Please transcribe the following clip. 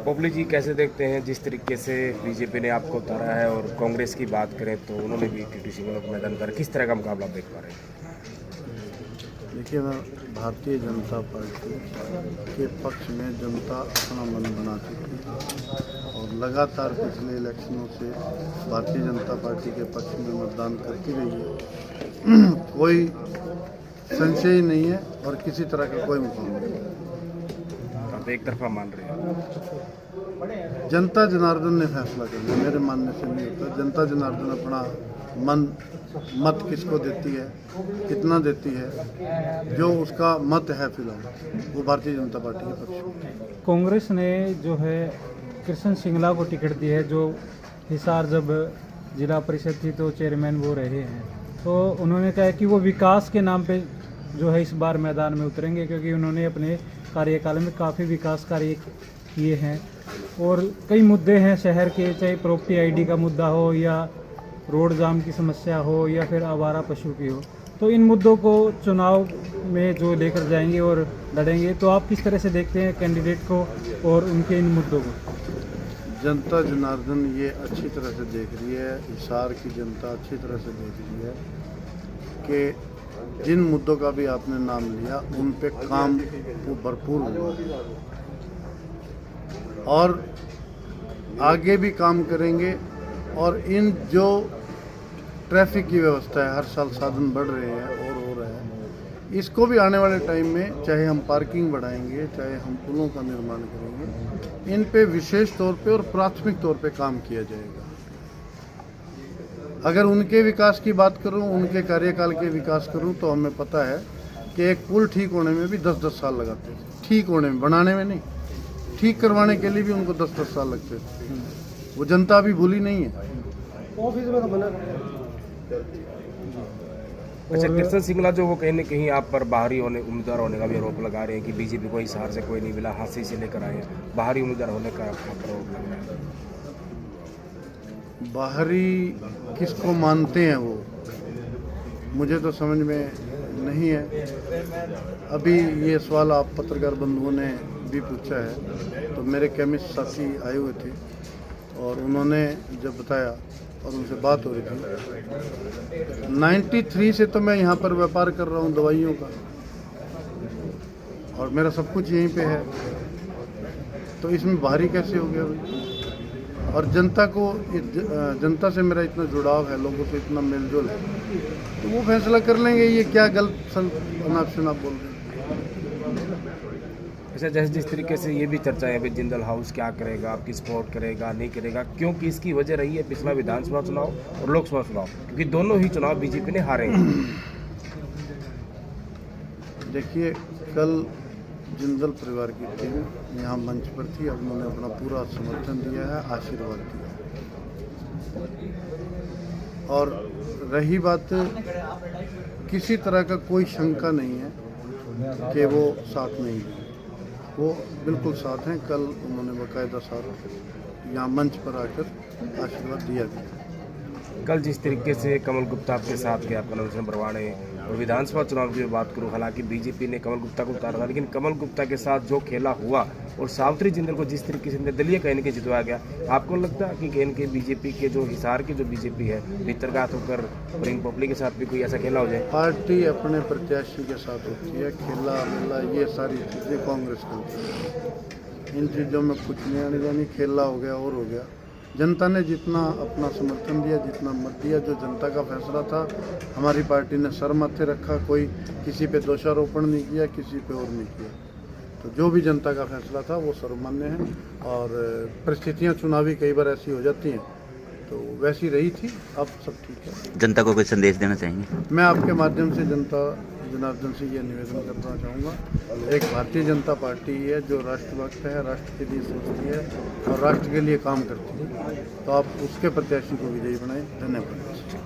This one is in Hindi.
पोपली जी कैसे देखते हैं जिस तरीके से बीजेपी ने आपको उतारा है, और कांग्रेस की बात करें तो उन्होंने भी टीटी सिंह को मैदान पर, किस तरह का मुकाबला देख पा रहे हैं? देखिए, मैं भारतीय जनता पार्टी के पक्ष में जनता अपना मन बना चुकी है और लगातार पिछले इलेक्शनों से भारतीय जनता पार्टी के पक्ष में मतदान करती रही है। कोई संशय ही नहीं है और किसी तरह का कोई मुकाबला नहीं। आप एक तरफा मान रहे हैं? जनता जनार्दन ने फैसला करना, मेरे मानने से नहीं होता। जनता जनार्दन अपना मत किसको देती है, कितना देती है, जो उसका मत है फिलहाल वो भारतीय जनता पार्टी के पक्ष में। कांग्रेस ने जो है कृष्ण सिंगला को टिकट दी है, जो हिसार जब जिला परिषद थी तो चेयरमैन वो रहे हैं, तो उन्होंने कहा कि वो विकास के नाम पे जो है इस बार मैदान में उतरेंगे, क्योंकि उन्होंने अपने कार्यकाल में काफ़ी विकास कार्य किए हैं और कई मुद्दे हैं शहर के, चाहे प्रॉपर्टी आईडी का मुद्दा हो या रोड जाम की समस्या हो या फिर आवारा पशु की हो, तो इन मुद्दों को चुनाव में जो लेकर जाएंगे और लड़ेंगे। तो आप किस तरह से देखते हैं कैंडिडेट को और उनके इन मुद्दों को? जनता जनार्दन ये अच्छी तरह से देख रही है, हिसार की जनता अच्छी तरह से देख रही है कि जिन मुद्दों का भी आपने नाम लिया उन पे काम वो भरपूर हुआ है और आगे भी काम करेंगे। और इन जो ट्रैफिक की व्यवस्था है, हर साल साधन बढ़ रहे हैं और हो रहा है, इसको भी आने वाले टाइम में चाहे हम पार्किंग बढ़ाएंगे, चाहे हम पुलों का निर्माण करेंगे, इन पे विशेष तौर पे और प्राथमिक तौर पे काम किया जाएगा। अगर उनके विकास की बात करूं, उनके कार्यकाल के विकास करूं, तो हमें पता है कि एक पुल ठीक होने में भी 10-10 साल लगाते थे। ठीक होने में, बनाने में नहीं, ठीक करवाने के लिए भी उनको 10-10 साल लगते थे। वो जनता अभी भूली नहीं है। ऑफिस में तो बना। अच्छा, कृष्ण सिंगला जो वो कहीं न कहीं आप पर बाहरी उम्मीदवार होने का भी आरोप लगा रहे हैं कि बीजेपी को हिसार से कोई नहीं मिला, हाथी से लेकर आए हैं, बाहरी उम्मीदवार होने का आरोप लग रहा है। बाहरी किसको मानते हैं वो मुझे तो समझ में नहीं है। अभी ये सवाल आप पत्रकार बंधुओं ने भी पूछा है, तो मेरे केमिस्ट साथी आए हुए थे और उन्होंने जब बताया और उनसे बात हो रही थी, 93 से तो मैं यहाँ पर व्यापार कर रहा हूँ दवाइयों का और मेरा सब कुछ यहीं पे है, तो इसमें बाहरी कैसे हो गया भाई? और जनता से मेरा इतना जुड़ाव है, लोगों से इतना मेलजोल है, तो वो फैसला कर लेंगे। ये क्या गलत अनाप-शनाप बोल रहे हैं। अच्छा, जैसे जिस तरीके से ये भी चर्चा है अभी जिंदल हाउस क्या करेगा, आपकी सपोर्ट करेगा नहीं करेगा, क्योंकि इसकी वजह रही है पिछला विधानसभा चुनाव और लोकसभा चुनाव, क्योंकि दोनों ही चुनाव बीजेपी ने हारे हैं। देखिए, कल जिंदल परिवार की टीम यहाँ मंच पर थी, अब उन्होंने अपना पूरा समर्थन दिया है, आशीर्वाद दिया। और रही बात, किसी तरह का कोई शंका नहीं है कि वो साथ नहीं है, वो बिल्कुल साथ हैं। कल उन्होंने बाकायदा साथ यहाँ मंच पर आकर आशीर्वाद दिया भी। कल जिस तरीके से कमल गुप्ता आपके साथ गया, कन्वेंशन भरवाने, और विधानसभा चुनाव की बात करूं, हालांकि बीजेपी ने कमल गुप्ता को उतारा था, लेकिन कमल गुप्ता के साथ जो खेला हुआ और सावित्री जिंदल को जिस तरीके से निर्दलीय कहने के जितवाया गया, आपको लगता है कि कहने के बीजेपी के जो हिसार की जो बीजेपी है भीतरघात होकर प्रिंग पोपली के साथ भी कोई ऐसा खेला हो जाए? पार्टी अपने प्रत्याशी के साथ होती है, खेला मेला ये सारी चीज़ें कांग्रेस करती है। इन चीज़ों में कुछ नहीं आने जानी, खेला हो गया और हो गया। जनता ने जितना अपना समर्थन दिया, जितना मत दिया, जो जनता का फैसला था, हमारी पार्टी ने सर माथे रखा, कोई किसी पे दोषारोपण नहीं किया, किसी पे और नहीं किया। तो जो भी जनता का फैसला था वो सर्वमान्य है और परिस्थितियां चुनावी कई बार ऐसी हो जाती हैं, तो वैसी रही थी, अब सब ठीक है। जनता को कोई संदेश देना चाहेंगे? मैं आपके माध्यम से जनता जनार्दन से ये निवेदन करना चाहूँगा, एक भारतीय जनता पार्टी है जो राष्ट्रभक्त है, राष्ट्र के लिए सोचती है और राष्ट्र के लिए काम करती है, तो आप उसके प्रत्याशी को विजयी बनाएं। धन्यवाद।